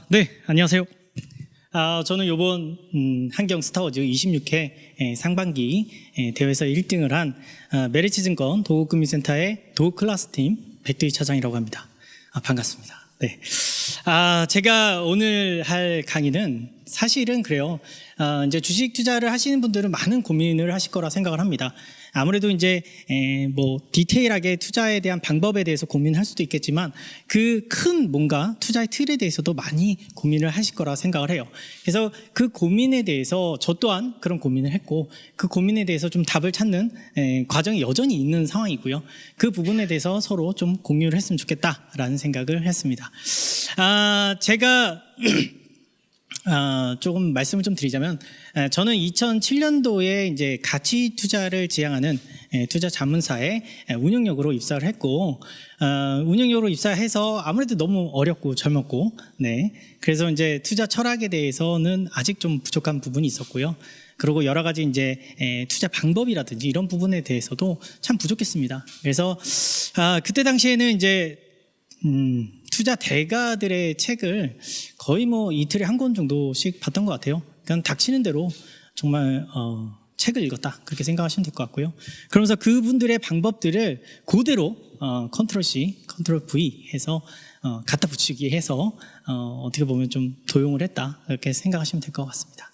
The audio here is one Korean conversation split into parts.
네, 안녕하세요. 저는 이번 한경 스타워즈 26회 상반기 대회에서 1등을 한 메리츠증권 도구금융센터의 도구클래스팀 백두희 차장이라고 합니다. 반갑습니다. 네. 제가 오늘 할 강의는 사실은 그래요. 이제 주식 투자를 하시는 분들은 많은 고민을 하실 거라 생각을 합니다. 아무래도 이제 뭐 디테일하게 투자에 대한 방법에 대해서 고민할 수도 있겠지만 그 큰 뭔가 투자의 틀에 대해서도 많이 고민을 하실 거라 생각을 해요. 그래서 그 고민에 대해서 저 또한 그런 고민을 했고 그 고민에 대해서 좀 답을 찾는 과정이 여전히 있는 상황이고요. 그 부분에 대해서 서로 좀 공유를 했으면 좋겠다라는 생각을 했습니다. 제가 조금 말씀을 좀 드리자면 저는 2007년도에 이제 가치 투자를 지향하는 투자 자문사에 운영역으로 입사를 했고 운영역으로 입사해서 아무래도 너무 어렵고 젊었고 그래서 이제 투자 철학에 대해서는 아직 좀 부족한 부분이 있었고요. 그리고 여러 가지 이제 투자 방법이라든지 이런 부분에 대해서도 참 부족했습니다. 그래서 그때 당시에는 이제 투자 대가들의 책을 거의 뭐 이틀에 한 권 정도씩 봤던 것 같아요. 그냥 닥치는 대로 정말 책을 읽었다 그렇게 생각하시면 될 것 같고요. 그러면서 그분들의 방법들을 그대로 컨트롤 C, 컨트롤 V 해서 갖다 붙이기 해서 어떻게 보면 좀 도용을 했다 그렇게 생각하시면 될 것 같습니다.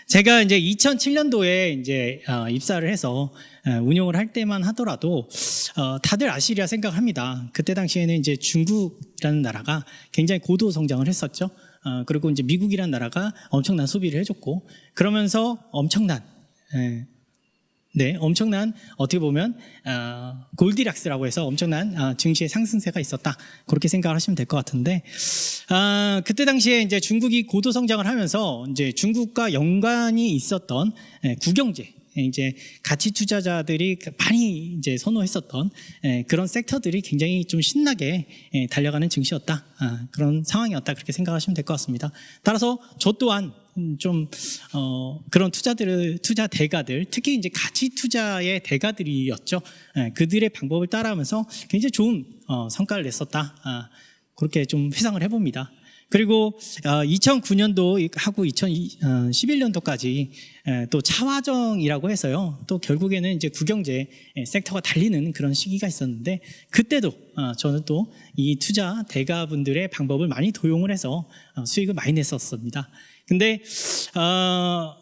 제가 이제 2007년도에 이제 입사를 해서 운영을 할 때만 하더라도 다들 아시리라 생각을 합니다. 그때 당시에는 이제 중국이라는 나라가 굉장히 고도 성장을 했었죠. 그리고 이제 미국이라는 나라가 엄청난 소비를 해줬고 그러면서 엄청난 어떻게 보면 골디락스라고 해서 엄청난 증시의 상승세가 있었다 그렇게 생각을 하시면 될 것 같은데 그때 당시에 이제 중국이 고도 성장을 하면서 이제 중국과 연관이 있었던 국영제 이제 가치 투자자들이 많이 이제 선호했었던 그런 섹터들이 굉장히 좀 신나게 달려가는 증시였다 그런 상황이었다 그렇게 생각하시면 될 것 같습니다. 따라서 저 또한 좀 그런 투자 대가들 특히 이제 가치 투자의 대가들이었죠. 그들의 방법을 따라하면서 굉장히 좋은 성과를 냈었다 그렇게 좀 회상을 해봅니다. 그리고 2009년도 하고 2011년도까지 또 차화정이라고 해서요. 또 결국에는 이제 국영제 섹터가 달리는 그런 시기가 있었는데 그때도 저는 또 이 투자 대가분들의 방법을 많이 도용을 해서 수익을 많이 냈었습니다. 근데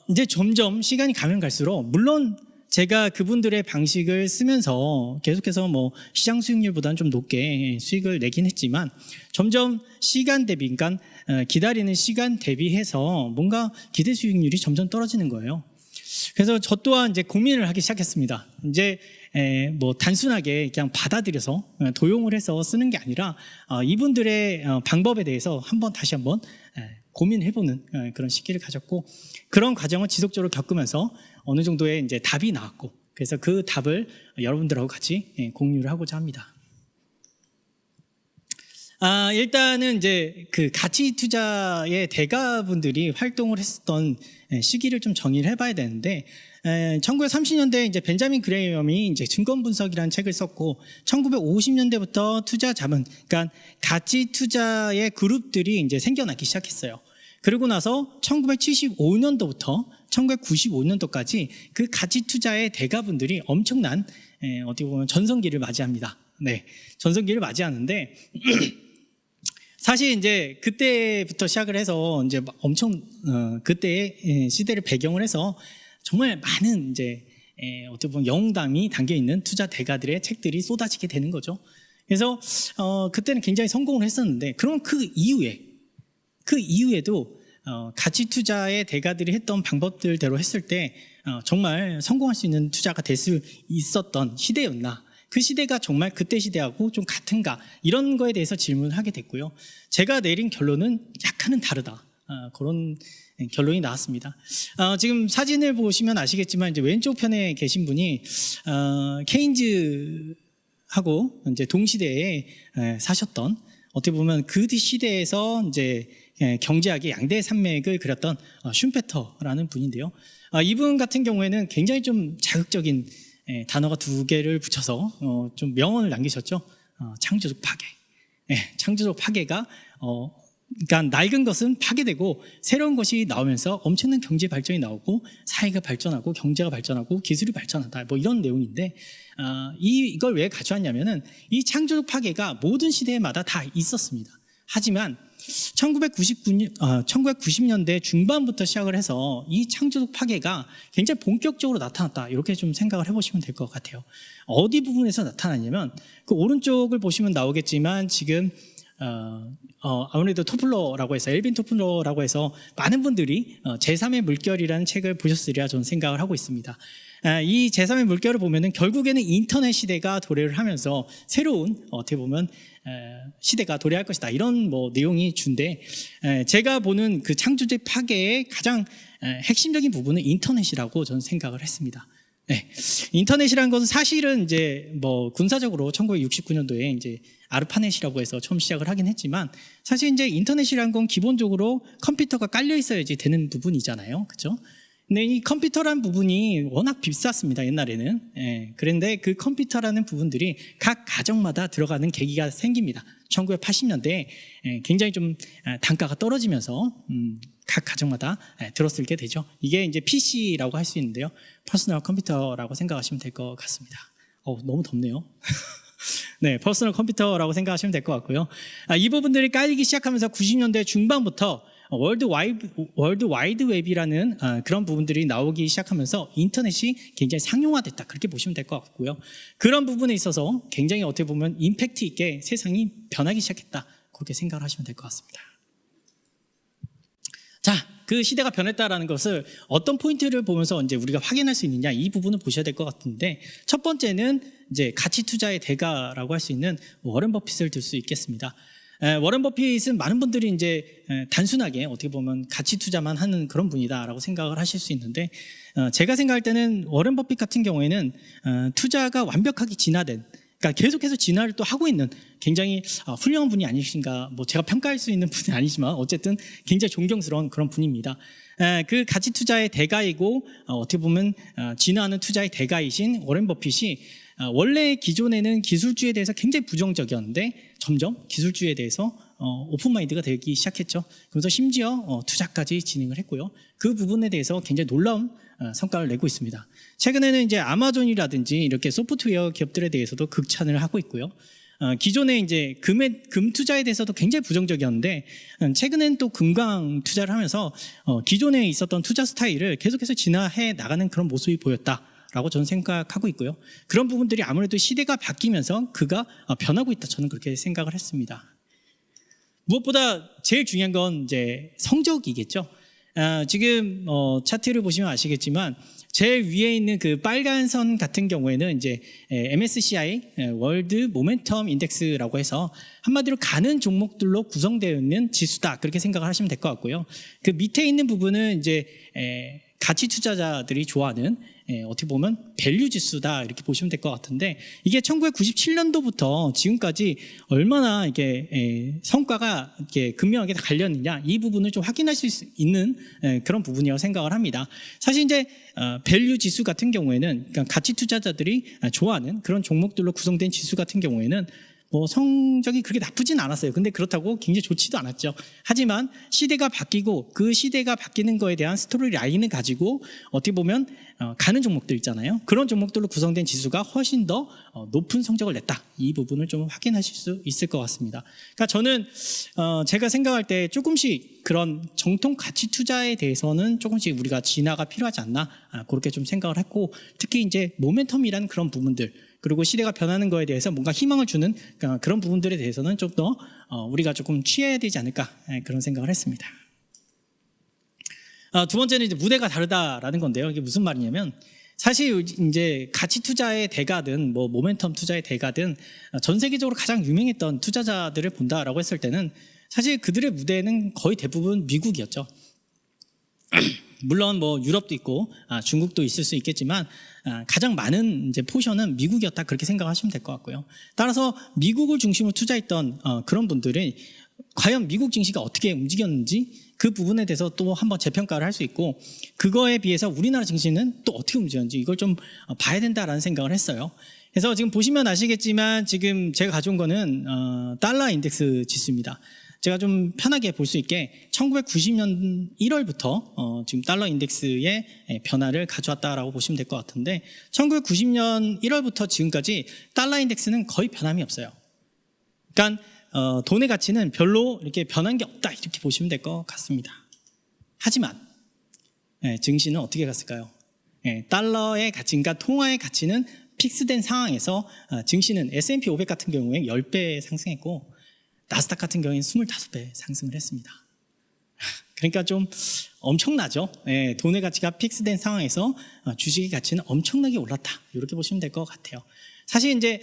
이제 점점 시간이 가면 갈수록 물론 제가 그분들의 방식을 쓰면서 계속해서 뭐 시장 수익률보다는 좀 높게 수익을 내긴 했지만 점점 시간 대비, 그러니까 기다리는 시간 대비해서 뭔가 기대 수익률이 점점 떨어지는 거예요. 그래서 저 또한 이제 고민을 하기 시작했습니다. 이제 뭐 단순하게 그냥 받아들여서 도용을 해서 쓰는 게 아니라 이분들의 방법에 대해서 다시 한번 고민해보는 그런 시기를 가졌고 그런 과정을 지속적으로 겪으면서 어느 정도의 이제 답이 나왔고 그래서 그 답을 여러분들하고 같이 공유를 하고자 합니다. 일단은 이제 그 가치 투자의 대가분들이 활동을 했었던 시기를 좀 정의를 해봐야 되는데 1930년대에 이제 벤자민 그레이엄이 이제 증권 분석이라는 책을 썼고 1950년대부터 투자 자문, 그러니까 가치 투자의 그룹들이 이제 생겨나기 시작했어요. 그리고 나서 1975년도부터 1995년도까지 그 가치 투자의 대가분들이 엄청난 어떻게 보면 전성기를 맞이합니다. 전성기를 맞이하는데 사실 이제 그때부터 시작을 해서 이제 엄청 그때의 시대를 배경을 해서 정말 많은 이제 어떻게 보면 영웅담이 담겨 있는 투자 대가들의 책들이 쏟아지게 되는 거죠. 그래서 그때는 굉장히 성공을 했었는데 그럼 그 이후에도 가치 투자의 대가들이 했던 방법들대로 했을 때 정말 성공할 수 있는 투자가 될 수 있었던 시대였나? 그 시대가 정말 그때 시대하고 좀 같은가? 이런 거에 대해서 질문을 하게 됐고요. 제가 내린 결론은 약간은 다르다. 그런 결론이 나왔습니다. 지금 사진을 보시면 아시겠지만 이제 왼쪽 편에 계신 분이 케인즈하고 이제 동시대에 사셨던 어떻게 보면 그 시대에서 이제 경제학의 양대 산맥을 그렸던 슌페터라는 분인데요. 이분 같은 경우에는 굉장히 좀 자극적인 단어가 두 개를 붙여서 좀 명언을 남기셨죠. 창조적 파괴. 창조적 파괴가 그러니까 낡은 것은 파괴되고 새로운 것이 나오면서 엄청난 경제 발전이 나오고 사회가 발전하고 경제가 발전하고 기술이 발전한다. 뭐 이런 내용인데 이걸 왜 가져왔냐면은 이 창조적 파괴가 모든 시대마다 다 있었습니다. 하지만 1990년대 중반부터 시작을 해서 이 창조적 파괴가 굉장히 본격적으로 나타났다. 이렇게 좀 생각을 해보시면 될 것 같아요. 어디 부분에서 나타났냐면 그 오른쪽을 보시면 나오겠지만 지금 아무래도 토플러라고 해서 엘빈 토플러라고 해서 많은 분들이 제3의 물결이라는 책을 보셨으리라 저는 생각을 하고 있습니다. 이 제3의 물결을 보면은 결국에는 인터넷 시대가 도래를 하면서 새로운 어떻게 보면 시대가 도래할 것이다 이런 뭐 내용이 준데 제가 보는 그 창조적 파괴의 가장 핵심적인 부분은 인터넷이라고 저는 생각을 했습니다. 네. 인터넷이라는 것은 사실은 이제 뭐 군사적으로 1969년도에 이제 아르파넷이라고 해서 처음 시작을 하긴 했지만 사실 이제 인터넷이라는 건 기본적으로 컴퓨터가 깔려 있어야지 되는 부분이잖아요. 그렇죠? 근데 이 컴퓨터라는 부분이 워낙 비쌌습니다. 옛날에는. 예, 그런데 그 컴퓨터라는 부분들이 각 가정마다 들어가는 계기가 생깁니다. 1980년대에 굉장히 좀 단가가 떨어지면서 각 가정마다 들어쓰게 되죠. 이게 이제 PC라고 할 수 있는데요. 퍼스널 컴퓨터라고 생각하시면 될 것 같습니다. 너무 덥네요. 네, 퍼스널 컴퓨터라고 생각하시면 될 것 같고요. 이 부분들이 깔리기 시작하면서 90년대 중반부터 월드 와이드 웹이라는 그런 부분들이 나오기 시작하면서 인터넷이 굉장히 상용화됐다 그렇게 보시면 될 것 같고요. 그런 부분에 있어서 굉장히 어떻게 보면 임팩트 있게 세상이 변하기 시작했다 그렇게 생각을 하시면 될 것 같습니다. 자, 그 시대가 변했다라는 것을 어떤 포인트를 보면서 이제 우리가 확인할 수 있느냐 이 부분을 보셔야 될 것 같은데 첫 번째는 이제 가치 투자의 대가라고 할 수 있는 워런 버핏을 들 수 있겠습니다. 워런 버핏은 많은 분들이 이제 단순하게 어떻게 보면 가치 투자만 하는 그런 분이다라고 생각을 하실 수 있는데 제가 생각할 때는 워런 버핏 같은 경우에는 투자가 완벽하게 진화된 그러니까 계속해서 진화를 또 하고 있는 굉장히 훌륭한 분이 아니신가 뭐 제가 평가할 수 있는 분이 아니지만 어쨌든 굉장히 존경스러운 그런 분입니다. 그 가치 투자의 대가이고 어떻게 보면 진화하는 투자의 대가이신 워런 버핏이 원래 기존에는 기술주에 대해서 굉장히 부정적이었는데 점점 기술주에 대해서 오픈마인드가 되기 시작했죠. 그래서 심지어 투자까지 진행을 했고요. 그 부분에 대해서 굉장히 놀라운 성과를 내고 있습니다. 최근에는 이제 아마존이라든지 이렇게 소프트웨어 기업들에 대해서도 극찬을 하고 있고요. 기존에 이제 금 투자에 대해서도 굉장히 부정적이었는데 최근에는 또 금강 투자를 하면서 기존에 있었던 투자 스타일을 계속해서 진화해 나가는 그런 모습이 보였다라고 저는 생각하고 있고요. 그런 부분들이 아무래도 시대가 바뀌면서 그가 변하고 있다 저는 그렇게 생각을 했습니다. 무엇보다 제일 중요한 건 이제 성적이겠죠. 지금 차트를 보시면 아시겠지만 제일 위에 있는 그 빨간 선 같은 경우에는 이제 MSCI 월드 모멘텀 인덱스라고 해서 한마디로 가는 종목들로 구성되어 있는 지수다 그렇게 생각을 하시면 될 것 같고요. 그 밑에 있는 부분은 이제 가치 투자자들이 좋아하는 어떻게 보면 밸류 지수다 이렇게 보시면 될 것 같은데 이게 1997년도부터 지금까지 얼마나 이게 성과가 이렇게 극명하게 갈렸느냐 이 부분을 좀 확인할 수 있는 그런 부분이라고 생각을 합니다. 사실 이제 밸류 지수 같은 경우에는 그러니까 가치 투자자들이 좋아하는 그런 종목들로 구성된 지수 같은 경우에는 뭐 성적이 그렇게 나쁘진 않았어요. 근데 그렇다고 굉장히 좋지도 않았죠. 하지만 시대가 바뀌고 그 시대가 바뀌는 거에 대한 스토리 라인을 가지고 어떻게 보면 가는 종목들 있잖아요. 그런 종목들로 구성된 지수가 훨씬 더 높은 성적을 냈다. 이 부분을 좀 확인하실 수 있을 것 같습니다. 그러니까 저는 제가 생각할 때 조금씩 그런 정통 가치 투자에 대해서는 조금씩 우리가 진화가 필요하지 않나 그렇게 좀 생각을 했고 특히 이제 모멘텀이라는 그런 부분들 그리고 시대가 변하는 거에 대해서 뭔가 희망을 주는 그런 부분들에 대해서는 좀 더 우리가 조금 취해야 되지 않을까 그런 생각을 했습니다. 두 번째는 이제 무대가 다르다라는 건데요. 이게 무슨 말이냐면 사실 이제 가치 투자의 대가든 뭐 모멘텀 투자의 대가든 전 세계적으로 가장 유명했던 투자자들을 본다라고 했을 때는 사실 그들의 무대는 거의 대부분 미국이었죠. 물론 뭐 유럽도 있고 중국도 있을 수 있겠지만 가장 많은 이제 포션은 미국이었다 그렇게 생각하시면 될 것 같고요. 따라서 미국을 중심으로 투자했던 그런 분들이 과연 미국 증시가 어떻게 움직였는지 그 부분에 대해서 또 한번 재평가를 할 수 있고 그거에 비해서 우리나라 증시는 또 어떻게 움직였는지 이걸 좀 봐야 된다라는 생각을 했어요. 그래서 지금 보시면 아시겠지만 지금 제가 가져온 거는 달러 인덱스 지수입니다. 제가 좀 편하게 볼 수 있게 1990년 1월부터 지금 달러 인덱스의 변화를 가져왔다라고 보시면 될 것 같은데 1990년 1월부터 지금까지 달러 인덱스는 거의 변함이 없어요. 그러니까 돈의 가치는 별로 이렇게 변한 게 없다 이렇게 보시면 될 것 같습니다. 하지만 증시는 어떻게 갔을까요? 달러의 가치, 그러니까 통화의 가치는 픽스된 상황에서 증시는 S&P 500 같은 경우에 10배 상승했고 나스닥 같은 경우에는 25배 상승을 했습니다. 그러니까 좀 엄청나죠. 돈의 가치가 픽스된 상황에서 주식의 가치는 엄청나게 올랐다 이렇게 보시면 될 것 같아요. 사실 이제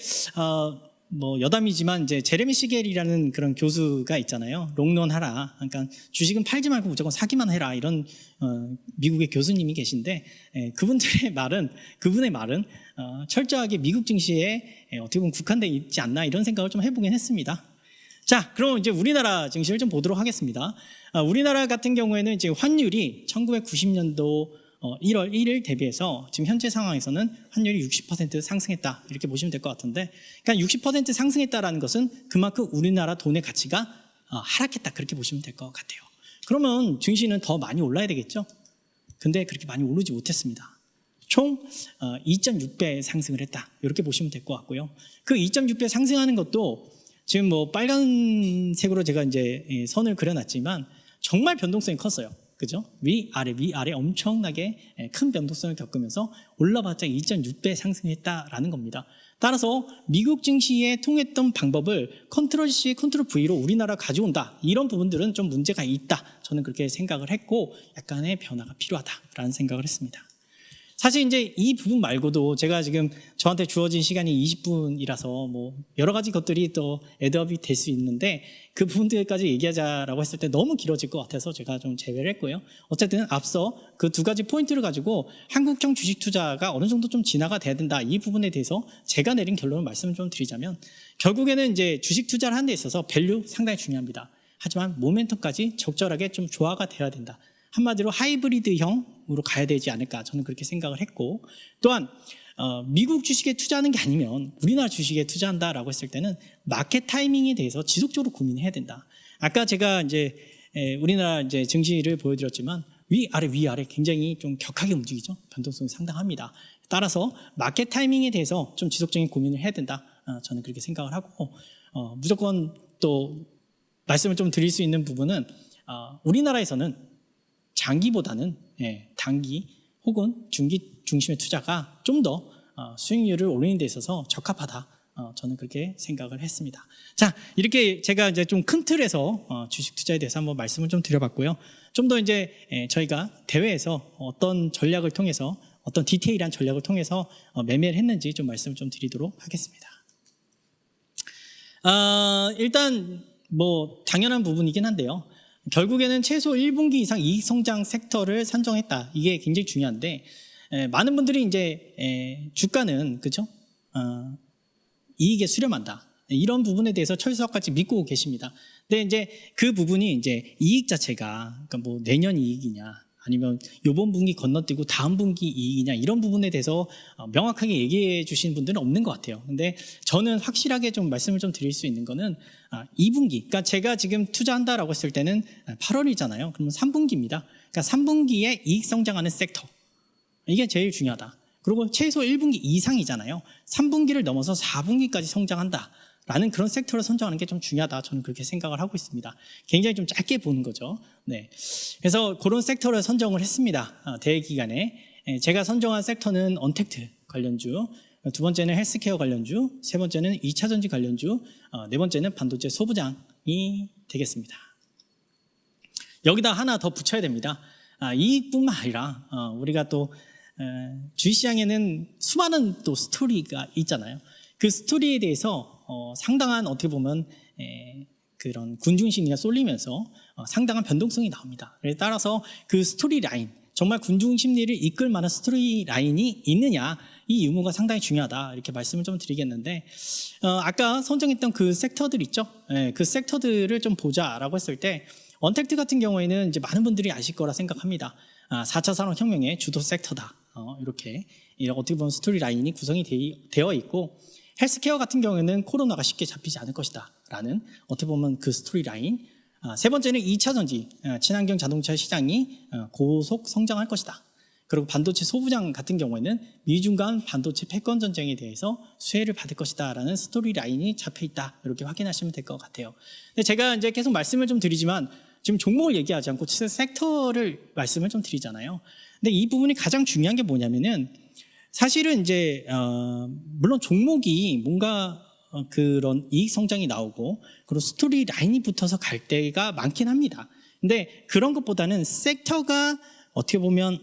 뭐 여담이지만 이제 제레미 시겔이라는 그런 교수가 있잖아요. 롱런 하라. 그러니까 주식은 팔지 말고 무조건 사기만 해라 이런 미국의 교수님이 계신데 그분의 말은 철저하게 미국 증시에 어떻게 보면 국한돼 있지 않나 이런 생각을 좀 해보긴 했습니다. 자, 그럼 이제 우리나라 증시를 좀 보도록 하겠습니다. 우리나라 같은 경우에는 이제 환율이 1990년도 1월 1일 대비해서 지금 현재 상황에서는 환율이 60% 상승했다 이렇게 보시면 될 것 같은데, 그러니까 60% 상승했다라는 것은 그만큼 우리나라 돈의 가치가 하락했다 그렇게 보시면 될 것 같아요. 그러면 증시는 더 많이 올라야 되겠죠? 근데 그렇게 많이 오르지 못했습니다. 총 2.6배 상승을 했다 이렇게 보시면 될 것 같고요. 그 2.6배 상승하는 것도 지금 뭐 빨간색으로 제가 이제 선을 그려놨지만 정말 변동성이 컸어요. 그죠? 위아래 엄청나게 큰 변동성을 겪으면서 올라봤자 2.6배 상승했다라는 겁니다. 따라서 미국 증시에 통했던 방법을 컨트롤 C, 컨트롤 V로 우리나라 가져온다. 이런 부분들은 좀 문제가 있다. 저는 그렇게 생각을 했고 약간의 변화가 필요하다라는 생각을 했습니다. 사실 이제 이 부분 말고도 제가 지금 저한테 주어진 시간이 20분이라서 뭐 여러 가지 것들이 또 애드업이 될 수 있는데 그 부분들까지 얘기하자라고 했을 때 너무 길어질 것 같아서 제가 좀 제외를 했고요. 어쨌든 앞서 그 두 가지 포인트를 가지고 한국형 주식 투자가 어느 정도 좀 진화가 돼야 된다. 이 부분에 대해서 제가 내린 결론을 말씀을 좀 드리자면 결국에는 이제 주식 투자를 하는 데 있어서 밸류 상당히 중요합니다. 하지만 모멘텀까지 적절하게 좀 조화가 돼야 된다. 한마디로 하이브리드형으로 가야 되지 않을까 저는 그렇게 생각을 했고, 또한 미국 주식에 투자하는 게 아니면 우리나라 주식에 투자한다라고 했을 때는 마켓 타이밍에 대해서 지속적으로 고민해야 된다. 아까 제가 이제 우리나라 이제 증시를 보여드렸지만 위아래 굉장히 좀 격하게 움직이죠. 변동성이 상당합니다. 따라서 마켓 타이밍에 대해서 좀 지속적인 고민을 해야 된다. 저는 그렇게 생각을 하고 무조건 또 말씀을 좀 드릴 수 있는 부분은 우리나라에서는 장기보다는 단기 혹은 중기 중심의 투자가 좀 더 수익률을 올리는 데 있어서 적합하다. 저는 그렇게 생각을 했습니다. 자, 이렇게 제가 이제 좀 큰 틀에서 주식 투자에 대해서 한번 말씀을 좀 드려봤고요. 좀 더 이제 저희가 대회에서 어떤 전략을 통해서 어떤 디테일한 전략을 통해서 매매를 했는지 좀 말씀을 좀 드리도록 하겠습니다. 일단 뭐 당연한 부분이긴 한데요. 결국에는 최소 1분기 이상 이익 성장 섹터를 산정했다. 이게 굉장히 중요한데 많은 분들이 이제 주가는 그렇죠? 이익에 수렴한다. 이런 부분에 대해서 철석같이 믿고 계십니다. 근데 이제 그 부분이 이제 이익 자체가 그러니까 뭐 내년 이익이냐 아니면 이번 분기 건너뛰고 다음 분기 이익이냐 이런 부분에 대해서 명확하게 얘기해 주시는 분들은 없는 것 같아요. 근데 저는 확실하게 좀 말씀을 좀 드릴 수 있는 거는 2분기, 그러니까 제가 지금 투자한다라고 했을 때는 8월이잖아요. 그러면 3분기입니다. 그러니까 3분기에 이익 성장하는 섹터, 이게 제일 중요하다. 그리고 최소 1분기 이상이잖아요. 3분기를 넘어서 4분기까지 성장한다. 라는 그런 섹터를 선정하는 게 좀 중요하다. 저는 그렇게 생각을 하고 있습니다. 굉장히 좀 짧게 보는 거죠. 네. 그래서 그런 섹터를 선정을 했습니다. 대회 기간에. 제가 선정한 섹터는 언택트 관련주, 두 번째는 헬스케어 관련주, 세 번째는 2차전지 관련주, 네 번째는 반도체 소부장이 되겠습니다. 여기다 하나 더 붙여야 됩니다. 이익뿐만 아니라 우리가 또 주식시장에는 수많은 또 스토리가 있잖아요. 그 스토리에 대해서 상당한 어떻게 보면 그런 군중심리가 쏠리면서 상당한 변동성이 나옵니다. 따라서 그 스토리 라인, 정말 군중심리를 이끌 만한 스토리 라인이 있느냐, 이 의무가 상당히 중요하다 이렇게 말씀을 좀 드리겠는데, 아까 선정했던 그 섹터들 있죠? 그 섹터들을 좀 보자라고 했을 때 언택트 같은 경우에는 이제 많은 분들이 아실 거라 생각합니다. 4차 산업혁명의 주도 섹터다. 이렇게 어떻게 보면 스토리 라인이 구성이 되어 있고, 헬스케어 같은 경우에는 코로나가 쉽게 잡히지 않을 것이다 라는 어떻게 보면 그 스토리 라인, 세 번째는 2차 전지, 친환경 자동차 시장이 고속 성장할 것이다. 그리고 반도체 소부장 같은 경우에는 미중 간 반도체 패권 전쟁에 대해서 수혜를 받을 것이다라는 스토리 라인이 잡혀 있다. 이렇게 확인하시면 될 것 같아요. 근데 제가 이제 계속 말씀을 좀 드리지만 지금 종목을 얘기하지 않고 섹터를 말씀을 좀 드리잖아요. 근데 이 부분이 가장 중요한 게 뭐냐면은 사실은 이제 물론 종목이 뭔가 그런 이익 성장이 나오고 그리고 스토리 라인이 붙어서 갈 때가 많긴 합니다. 근데 그런 것보다는 섹터가 어떻게 보면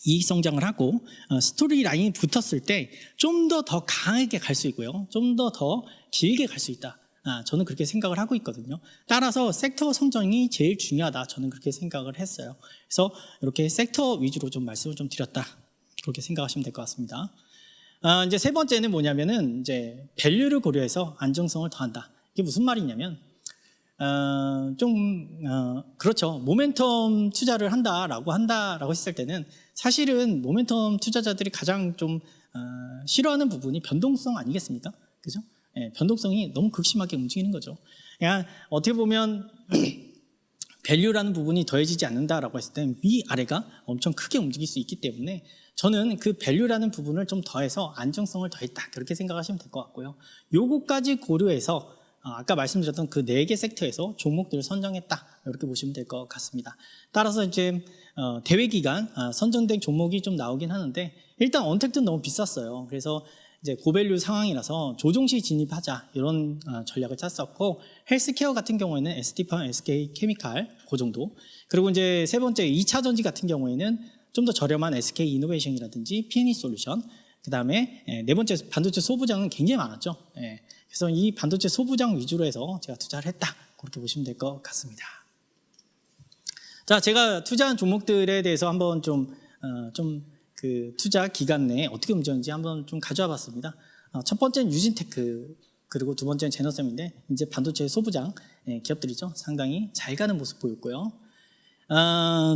이익 성장을 하고 스토리 라인이 붙었을 때 좀 더 강하게 갈 수 있고요. 좀 더 길게 갈 수 있다. 저는 그렇게 생각을 하고 있거든요. 따라서 섹터 성장이 제일 중요하다. 저는 그렇게 생각을 했어요. 그래서 이렇게 섹터 위주로 좀 말씀을 좀 드렸다. 그렇게 생각하시면 될 것 같습니다. 이제 세 번째는 뭐냐면은 이제 밸류를 고려해서 안정성을 더한다. 이게 무슨 말이냐면 그렇죠. 모멘텀 투자를 한다라고 했을 때는 사실은 모멘텀 투자자들이 가장 좀 싫어하는 부분이 변동성 아니겠습니까? 그죠? 예, 변동성이 너무 극심하게 움직이는 거죠. 그냥 어떻게 보면 밸류라는 부분이 더해지지 않는다라고 했을 때 위아래가 엄청 크게 움직일 수 있기 때문에 저는 그 밸류라는 부분을 좀 더해서 안정성을 더했다. 그렇게 생각하시면 될 것 같고요. 요거까지 고려해서 아까 말씀드렸던 그 4개 섹터에서 종목들을 선정했다. 이렇게 보시면 될 것 같습니다. 따라서 이제 대회 기간 선정된 종목이 좀 나오긴 하는데 일단 언택트는 너무 비쌌어요. 그래서 이제 고밸류 상황이라서 조종시 진입하자 이런 전략을 짰었고 헬스케어 같은 경우에는 ST팜, SK케미칼 그 정도. 그리고 이제 세 번째 2차 전지 같은 경우에는 좀 더 저렴한 SK이노베이션이라든지 P&E 솔루션. 그다음에 네 번째 반도체 소부장은 굉장히 많았죠. 그래서 이 반도체 소부장 위주로 해서 제가 투자를 했다. 그렇게 보시면 될 것 같습니다. 자, 제가 투자한 종목들에 대해서 한번 그 투자 기간 내에 어떻게 움직였는지 한번 좀 가져와 봤습니다. 첫 번째는 유진테크, 그리고 두 번째는 제너셈인데 이제 반도체 소부장 기업들이죠. 상당히 잘 가는 모습 보였고요.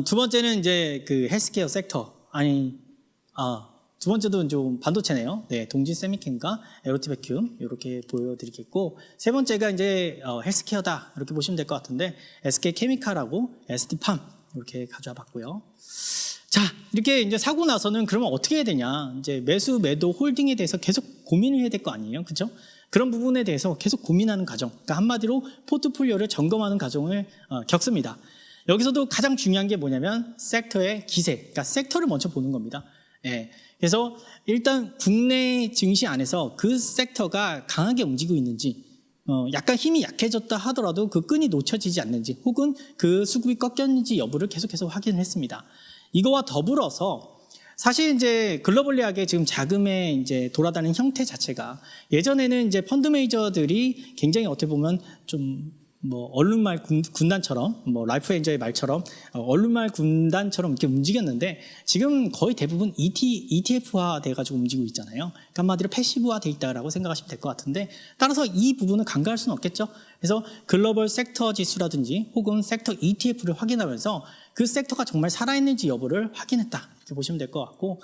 두 번째는 이제 그 헬스케어 섹터, 두 번째도 좀 반도체네요. 네, 동진 세미캠과 에로티 베큐um 이렇게 보여드리겠고, 세 번째가 이제 헬스케어다 이렇게 보시면 될 것 같은데 SK 케미칼하고 ST팜 이렇게 가져와 봤고요. 자, 이렇게 이제 사고 나서는 그러면 어떻게 해야 되냐? 이제 매수, 매도, 홀딩에 대해서 계속 고민을 해야 될 거 아니에요, 그렇죠? 그런 부분에 대해서 계속 고민하는 과정, 그러니까 한마디로 포트폴리오를 점검하는 과정을 겪습니다. 여기서도 가장 중요한 게 뭐냐면 섹터의 기세, 그러니까 섹터를 먼저 보는 겁니다. 예. 그래서 일단 국내 증시 안에서 그 섹터가 강하게 움직이고 있는지, 약간 힘이 약해졌다 하더라도 그 끈이 놓쳐지지 않는지, 혹은 그 수급이 꺾였는지 여부를 계속해서 확인을 했습니다. 이거와 더불어서 사실 이제 글로벌리하게 지금 자금의 이제 돌아다니는 형태 자체가 예전에는 이제 펀드 메이저들이 굉장히 어떻게 보면 좀 뭐 얼룩말 군단처럼, 뭐 라이프 엔저의 말처럼 얼룩말 군단처럼 이렇게 움직였는데 지금 거의 대부분 ETF화 돼가지고 움직이고 있잖아요. 그러니까 한마디로 패시브화 돼 있다라고 생각하시면 될 것 같은데, 따라서 이 부분은 간과할 수는 없겠죠. 그래서 글로벌 섹터 지수라든지 혹은 섹터 ETF를 확인하면서 그 섹터가 정말 살아있는지 여부를 확인했다 이렇게 보시면 될 것 같고.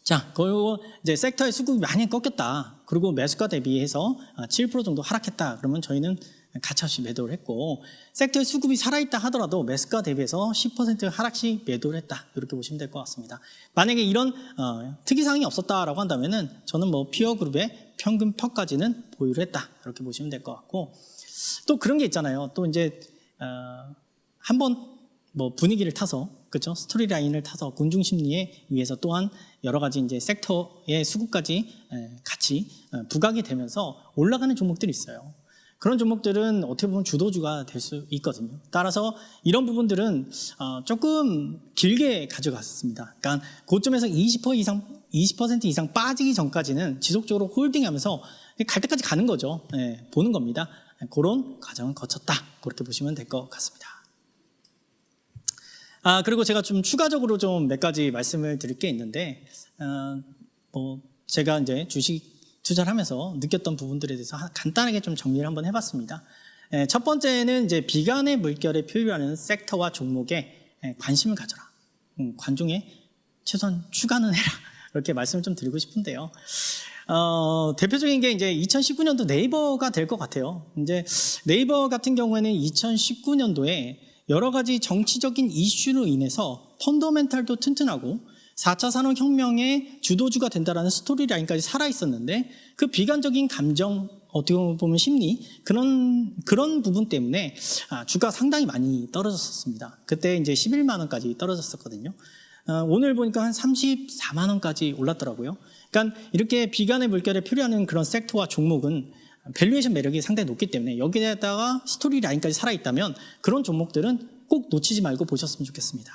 자, 그리고 이제 섹터의 수급이 많이 꺾였다. 그리고 매수가 대비해서 7% 정도 하락했다. 그러면 저희는 가차없이 매도를 했고, 섹터의 수급이 살아있다 하더라도 매수가 대비해서 10% 하락씩 매도를 했다. 이렇게 보시면 될 것 같습니다. 만약에 이런 특이사항이 없었다라고 한다면은 저는 뭐 피어그룹의 평균 퍼까지는 보유를 했다. 이렇게 보시면 될 것 같고, 또 그런 게 있잖아요. 또 이제 한번 뭐 분위기를 타서, 그렇죠? 스토리 라인을 타서 군중 심리에 의해서 또한 여러 가지 이제 섹터의 수급까지 같이 부각이 되면서 올라가는 종목들이 있어요. 그런 종목들은 어떻게 보면 주도주가 될 수 있거든요. 따라서 이런 부분들은 조금 길게 가져갔습니다. 그러니까 고점에서 20% 이상 빠지기 전까지는 지속적으로 홀딩하면서 갈 때까지 가는 거죠. 보는 겁니다. 그런 과정을 거쳤다. 그렇게 보시면 될 것 같습니다. 그리고 제가 좀 추가적으로 좀 몇 가지 말씀을 드릴 게 있는데, 뭐 제가 이제 주식 투자를 하면서 느꼈던 부분들에 대해서 간단하게 좀 정리를 한번 해봤습니다. 첫 번째는 이제 비관의 물결에 표류하는 섹터와 종목에 관심을 가져라. 관종에 최소한 추가는 해라. 이렇게 말씀을 좀 드리고 싶은데요. 대표적인 게 이제 2019년도 네이버가 될 것 같아요. 이제 네이버 같은 경우에는 2019년도에 여러 가지 정치적인 이슈로 인해서 펀더멘탈도 튼튼하고 4차 산업혁명의 주도주가 된다라는 스토리라인까지 살아있었는데 그 비관적인 감정, 어떻게 보면 심리, 그런 부분 때문에 주가 상당히 많이 떨어졌었습니다. 그때 이제 11만 원까지 떨어졌었거든요. 오늘 보니까 한 34만 원까지 올랐더라고요. 그러니까 이렇게 비관의 물결에 표류하는 그런 섹터와 종목은 밸류에이션 매력이 상당히 높기 때문에 여기에다가 스토리 라인까지 살아있다면 그런 종목들은 꼭 놓치지 말고 보셨으면 좋겠습니다.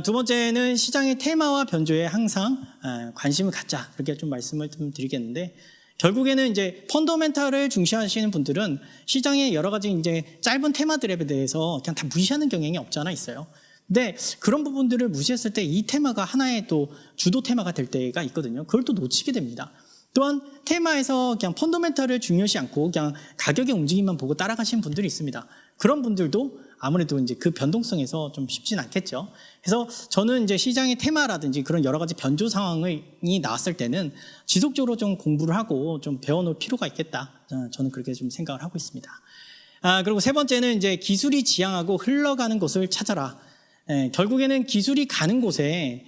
두 번째는 시장의 테마와 변조에 항상 관심을 갖자, 이렇게 좀 말씀을 좀 드리겠는데, 결국에는 이제 펀더멘탈을 중시하시는 분들은 시장의 여러 가지 이제 짧은 테마들에 대해서 그냥 다 무시하는 경향이 없지 않아 있어요. 근데 그런 부분들을 무시했을 때 이 테마가 하나의 또 주도 테마가 될 때가 있거든요. 그걸 또 놓치게 됩니다. 또한 테마에서 그냥 펀더멘탈을 중요시 않고 그냥 가격의 움직임만 보고 따라가시는 분들이 있습니다. 그런 분들도 아무래도 이제 그 변동성에서 좀 쉽진 않겠죠. 그래서 저는 이제 시장의 테마라든지 그런 여러 가지 변조 상황이 나왔을 때는 지속적으로 좀 공부를 하고 좀 배워놓을 필요가 있겠다. 저는 그렇게 좀 생각을 하고 있습니다. 그리고 세 번째는 이제 기술이 지향하고 흘러가는 곳을 찾아라. 결국에는 기술이 가는 곳에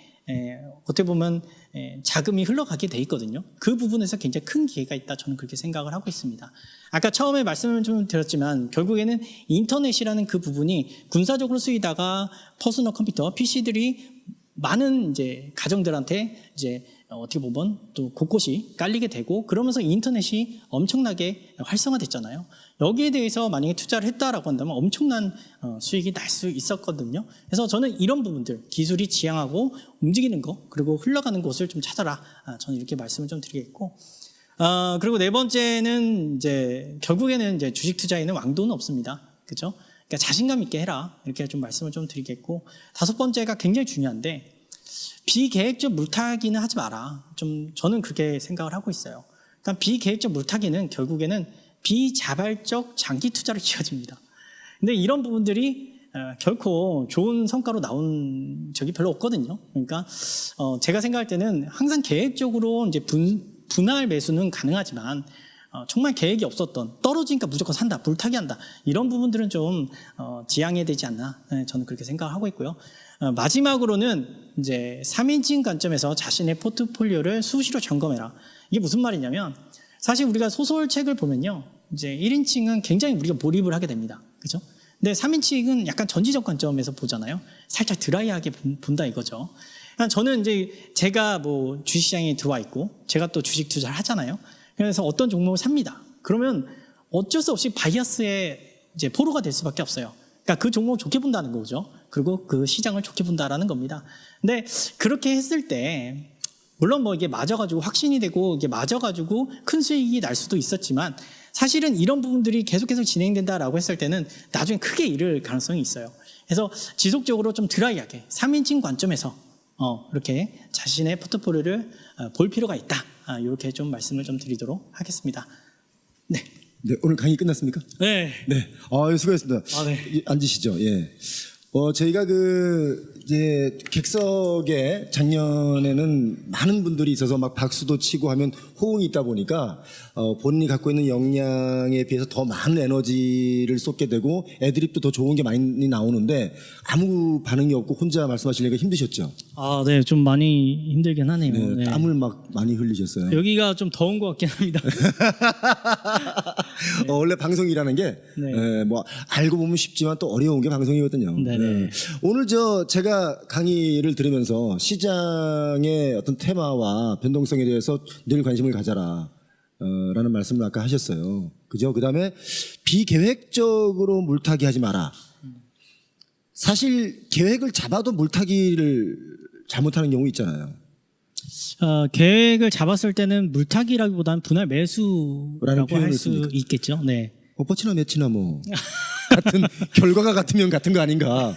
어떻게 보면 자금이 흘러가게 돼 있거든요. 그 부분에서 굉장히 큰 기회가 있다. 저는 그렇게 생각을 하고 있습니다. 아까 처음에 말씀을 좀 드렸지만 결국에는 인터넷이라는 그 부분이 군사적으로 쓰이다가 퍼스널 컴퓨터, PC들이 많은 이제 가정들한테 이제 어떻게 보면 또 곳곳이 깔리게 되고 그러면서 인터넷이 엄청나게 활성화됐잖아요. 여기에 대해서 만약에 투자를 했다라고 한다면 엄청난 수익이 날 수 있었거든요. 그래서 저는 이런 부분들, 기술이 지향하고 움직이는 거, 그리고 흘러가는 곳을 좀 찾아라. 저는 이렇게 말씀을 좀 드리겠고, 그리고 네 번째는 이제 결국에는 이제 주식 투자에는 왕도는 없습니다. 그렇죠? 그러니까 자신감 있게 해라. 이렇게 좀 말씀을 좀 드리겠고, 다섯 번째가 굉장히 중요한데, 비계획적 물타기는 하지 마라. 저는 그렇게 생각을 하고 있어요. 그러니까 비계획적 물타기는 결국에는 비자발적 장기 투자로 이어집니다. 근데 이런 부분들이 결코 좋은 성과로 나온 적이 별로 없거든요. 그러니까 제가 생각할 때는 항상 계획적으로 이제 분할 매수는 가능하지만 정말 계획이 없었던, 떨어지니까 무조건 산다, 물타기한다, 이런 부분들은 좀 지양해야 되지 않나, 저는 그렇게 생각을 하고 있고요. 마지막으로는 이제 3인칭 관점에서 자신의 포트폴리오를 수시로 점검해라. 이게 무슨 말이냐면, 사실 우리가 소설책을 보면요, 이제 1인칭은 굉장히 우리가 몰입을 하게 됩니다. 그죠? 근데 3인칭은 약간 전지적 관점에서 보잖아요. 살짝 드라이하게 본다 이거죠. 저는 이제 제가 뭐 주식시장에 들어와 있고, 제가 또 주식 투자를 하잖아요. 그래서 어떤 종목을 삽니다. 그러면 어쩔 수 없이 바이어스에 이제 포로가 될 수밖에 없어요. 그러니까 그 종목을 좋게 본다는 거죠. 그리고 그 시장을 좋게 본다라는 겁니다. 근데 그렇게 했을 때 물론 뭐 이게 맞아가지고 확신이 되고 이게 맞아가지고 큰 수익이 날 수도 있었지만 사실은 이런 부분들이 계속 진행된다라고 했을 때는 나중에 크게 잃을 가능성이 있어요. 그래서 지속적으로 좀 드라이하게 3인칭 관점에서 이렇게 자신의 포트폴리오를 볼 필요가 있다. 이렇게 좀 말씀을 좀 드리도록 하겠습니다. 네. 네, 오늘 강의 끝났습니까? 네. 네. 수고했습니다. 네. 앉으시죠. 예. 저희가 이제 객석에 작년에는 많은 분들이 있어서 막 박수도 치고 하면 호응이 있다 보니까 본인이 갖고 있는 역량에 비해서 더 많은 에너지를 쏟게 되고 애드립도 더 좋은 게 많이 나오는데 아무 반응이 없고 혼자 말씀하시려니까 힘드셨죠? 네. 좀 많이 힘들긴 하네요. 네, 네. 땀을 막 많이 흘리셨어요. 여기가 좀 더운 것 같긴 합니다. 원래 방송이라는 게 뭐 알고 보면 쉽지만 또 어려운 게 방송이거든요. 네네. 오늘 제가 강의를 들으면서 시장의 어떤 테마와 변동성에 대해서 늘 관심을 가져라 라는 말씀을 아까 하셨어요. 그죠? 그 다음에 비계획적으로 물타기 하지 마라. 사실 계획을 잡아도 물타기를 잘못하는 경우 있잖아요. 계획을 잡았을 때는 물타기라기보다는 분할 매수라고 할 수 있겠죠. 네. 엎어치나 매치나 뭐 같은 결과가 같으면 같은 거 아닌가.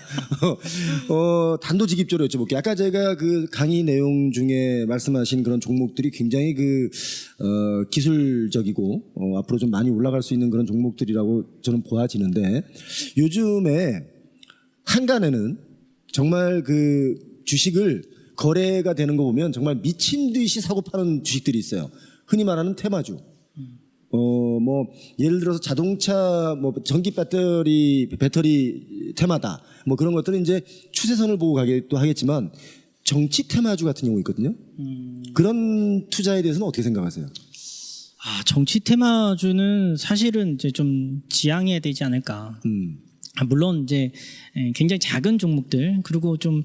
단도직입적으로 여쭤볼게요. 아까 제가 그 강의 내용 중에 말씀하신 그런 종목들이 굉장히 기술적이고 앞으로 좀 많이 올라갈 수 있는 그런 종목들이라고 저는 보아지는데 요즘에 한간에는 정말 그 주식을 거래가 되는 거 보면 정말 미친 듯이 사고 파는 주식들이 있어요. 흔히 말하는 테마주. 뭐 예를 들어서 자동차 뭐 전기 배터리 테마다. 뭐 그런 것들은 이제 추세선을 보고 가기도 하겠지만 정치 테마주 같은 경우 있거든요. 그런 투자에 대해서는 어떻게 생각하세요? 정치 테마주는 사실은 이제 좀 지양해야 되지 않을까. 물론 이제 굉장히 작은 종목들 그리고 좀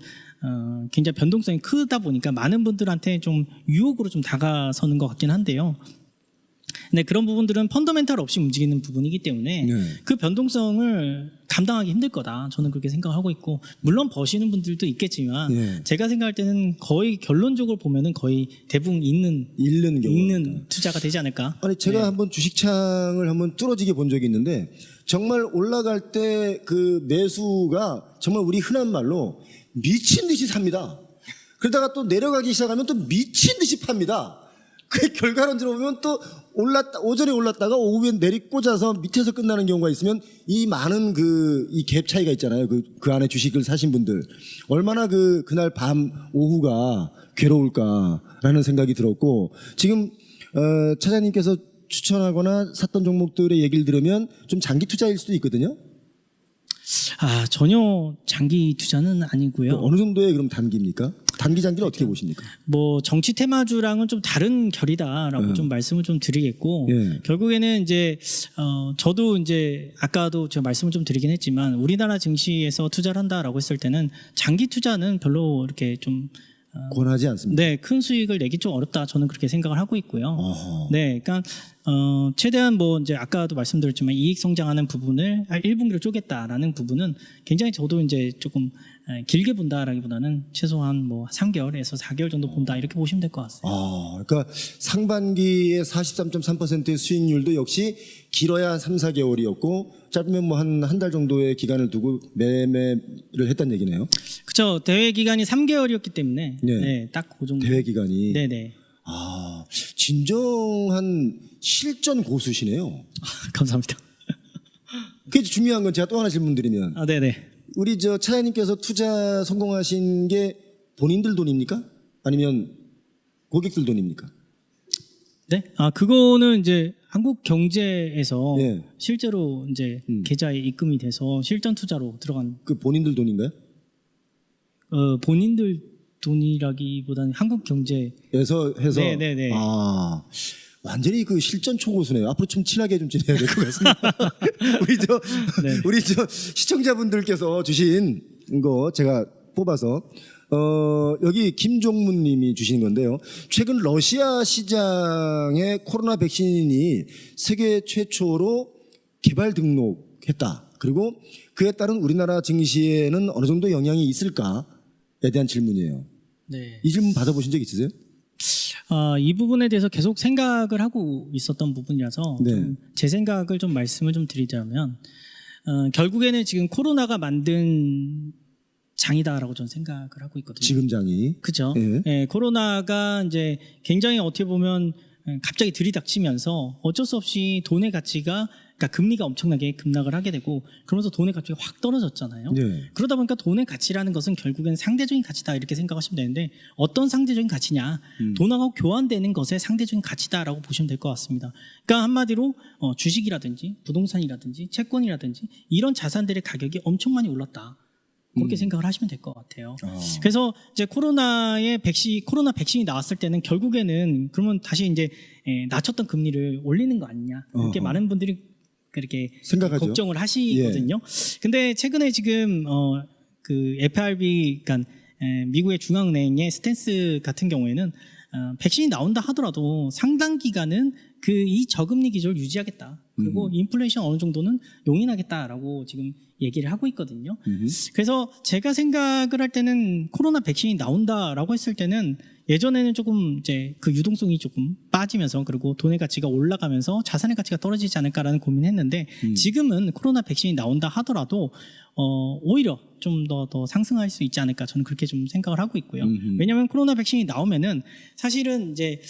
굉장히 변동성이 크다 보니까 많은 분들한테 좀 유혹으로 좀 다가서는 것 같긴 한데요. 근데 그런 부분들은 펀더멘탈 없이 움직이는 부분이기 때문에 네. 그 변동성을 감당하기 힘들 거다. 저는 그렇게 생각하고 있고 물론 버시는 분들도 있겠지만 네. 제가 생각할 때는 거의 결론적으로 보면은 거의 대부분 잃는 경우. 있는 투자가 되지 않을까. 아니 제가 한번 주식창을 한번 뚫어지게 본 적이 있는데 정말 올라갈 때 그 매수가 정말 우리 흔한 말로 미친 듯이 삽니다. 그러다가 또 내려가기 시작하면 또 미친 듯이 팝니다. 그 결과론적으로 보면 또 오전에 올랐다가 오후에 내리꽂아서 밑에서 끝나는 경우가 있으면 이 많은 이 갭 차이가 있잖아요. 그 안에 주식을 사신 분들 얼마나 그날 밤 오후가 괴로울까라는 생각이 들었고 지금 차장님께서 추천하거나 샀던 종목들의 얘기를 들으면 좀 장기 투자일 수도 있거든요. 전혀 장기 투자는 아니고요. 어느 정도의 그럼 단기입니까? 단기 장기는 어떻게 보십니까? 뭐 정치 테마주랑은 좀 다른 결이다라고 좀 말씀을 좀 드리겠고 예. 결국에는 이제 저도 이제 아까도 제가 말씀을 좀 드리긴 했지만 우리나라 증시에서 투자를 한다라고 했을 때는 장기 투자는 별로 이렇게 좀 권하지 않습니다. 네, 큰 수익을 내기 좀 어렵다. 저는 그렇게 생각을 하고 있고요. 어허. 네, 그러니까 최대한 뭐 이제 아까도 말씀드렸지만 이익 성장하는 부분을 1분기로 쪼겠다라는 부분은 굉장히 저도 이제 조금 길게 본다라기보다는 최소한 뭐 3개월에서 4개월 정도 본다 이렇게 보시면 될 것 같습니다. 그러니까 상반기에 43.3%의 수익률도 역시 길어야 3, 4개월이었고 짧으면 뭐 한 달 정도의 기간을 두고 매매를 했다는 얘기네요. 그렇죠. 대회 기간이 3개월이었기 때문에 네. 네, 딱 그 정도. 대회 기간이. 네네. 진정한 실전 고수시네요. 감사합니다. 그게 중요한 건 제가 또 하나 질문 드리면 네네. 우리 차장님께서 투자 성공하신 게 본인들 돈입니까? 아니면 고객들 돈입니까? 네? 그거는 이제 한국 경제에서 예. 실제로 이제 계좌에 입금이 돼서 실전 투자로 들어간 그 본인들 돈인가요? 본인들 돈이라기보다는 한국 경제. 해서 네네네. 완전히 그 실전 초고수네요. 앞으로 좀 친하게 좀 지내야 될 것 같습니다. 우리 시청자분들께서 주신 거 제가 뽑아서 여기 김종문님이 주신 건데요. 최근 러시아 시장에 코로나 백신이 세계 최초로 개발 등록했다. 그리고 그에 따른 우리나라 증시에는 어느 정도 영향이 있을까에 대한 질문이에요. 네. 이 질문 받아보신 적 있으세요? 이 부분에 대해서 계속 생각을 하고 있었던 부분이라서 네. 좀 제 생각을 좀 말씀을 좀 드리자면 결국에는 지금 코로나가 만든 장이다라고 저는 생각을 하고 있거든요. 지금 장이. 그렇죠. 예. 예, 코로나가 이제 굉장히 어떻게 보면 갑자기 들이닥치면서 어쩔 수 없이 돈의 가치가 그러니까 금리가 엄청나게 급락을 하게 되고 그러면서 돈의 가치가 확 떨어졌잖아요. 네. 그러다 보니까 돈의 가치라는 것은 결국엔 상대적인 가치다 이렇게 생각하시면 되는데 어떤 상대적인 가치냐 돈하고 교환되는 것의 상대적인 가치다라고 보시면 될 것 같습니다. 그러니까 한마디로 주식이라든지 부동산이라든지 채권이라든지 이런 자산들의 가격이 엄청 많이 올랐다. 그렇게 생각을 하시면 될 것 같아요. 그래서 이제 코로나 백신이 나왔을 때는 결국에는 그러면 다시 이제 낮췄던 금리를 올리는 거 아니냐 이렇게 많은 분들이 그렇게 생각하죠. 걱정을 하시거든요. 근데 최근에 지금 그 FRB 그러니까 미국의 중앙은행의 스탠스 같은 경우에는 백신이 나온다 하더라도 상당 기간은 이 저금리 기조를 유지하겠다. 그리고 인플레이션 어느 정도는 용인하겠다라고 지금 얘기를 하고 있거든요. 그래서 제가 생각을 할 때는 코로나 백신이 나온다라고 했을 때는 예전에는 조금 이제 그 유동성이 조금 빠지면서 그리고 돈의 가치가 올라가면서 자산의 가치가 떨어지지 않을까라는 고민했는데 지금은 코로나 백신이 나온다 하더라도 오히려 좀 더 상승할 수 있지 않을까 저는 그렇게 좀 생각을 하고 있고요. 왜냐하면 코로나 백신이 나오면은 사실은 이제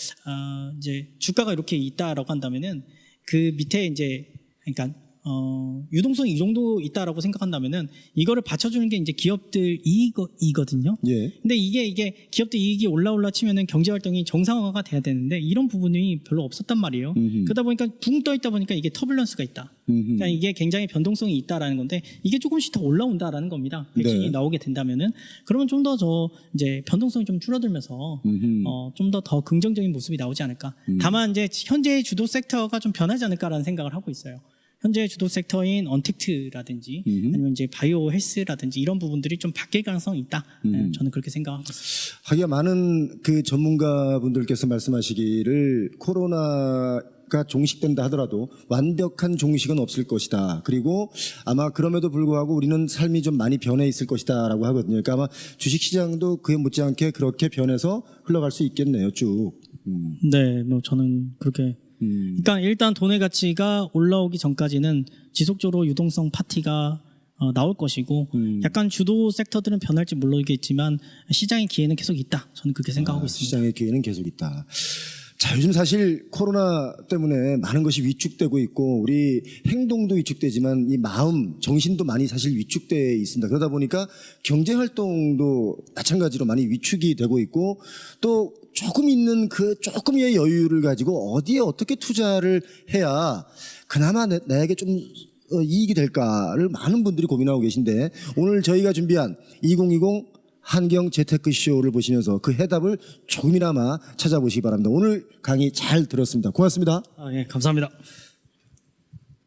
주가가 이렇게 있다라고 한다면은 그 밑에 이제 그러니까 유동성이 이 정도 있다라고 생각한다면은 이거를 받쳐주는 게 이제 기업들 이익이거든요. 예. 근데 이게 기업들 이익이 올라 치면은 경제 활동이 정상화가 돼야 되는데 이런 부분이 별로 없었단 말이에요. 그러다 보니까 붕 떠 있다 보니까 이게 터뷸런스가 있다. 그러니까 이게 굉장히 변동성이 있다라는 건데 이게 조금씩 더 올라온다라는 겁니다. 백신이 네. 나오게 된다면은 그러면 좀 더 이제 변동성이 좀 줄어들면서 좀 더 긍정적인 모습이 나오지 않을까. 다만 이제 현재 주도 섹터가 좀 변하지 않을까라는 생각을 하고 있어요. 현재 주도 섹터인 언택트라든지 아니면 이제 바이오 헬스라든지 이런 부분들이 좀 바뀔 가능성이 있다. 네, 저는 그렇게 생각하고 있습니다. 하기야 많은 그 전문가분들께서 말씀하시기를 코로나가 종식된다 하더라도 완벽한 종식은 없을 것이다. 그리고 아마 그럼에도 불구하고 우리는 삶이 좀 많이 변해 있을 것이다라고 하거든요. 그러니까 아마 주식시장도 그에 못지않게 그렇게 변해서 흘러갈 수 있겠네요. 쭉. 네, 뭐 저는 그렇게. 그러니까 일단 돈의 가치가 올라오기 전까지는 지속적으로 유동성 파티가 나올 것이고 약간 주도 섹터들은 변할지 모르겠지만 시장의 기회는 계속 있다. 저는 그렇게 생각하고 있습니다. 시장의 기회는 계속 있다. 자, 요즘 사실 코로나 때문에 많은 것이 위축되고 있고 우리 행동도 위축되지만 이 마음, 정신도 많이 사실 위축되어 있습니다. 그러다 보니까 경제 활동도 마찬가지로 많이 위축이 되고 있고 또 조금 있는 그 조금의 여유를 가지고 어디에 어떻게 투자를 해야 그나마 나에게 좀 이익이 될까를 많은 분들이 고민하고 계신데 오늘 저희가 준비한 2020 한경 재테크쇼를 보시면서 그 해답을 조금이나마 찾아보시기 바랍니다. 오늘 강의 잘 들었습니다. 고맙습니다. 예, 감사합니다.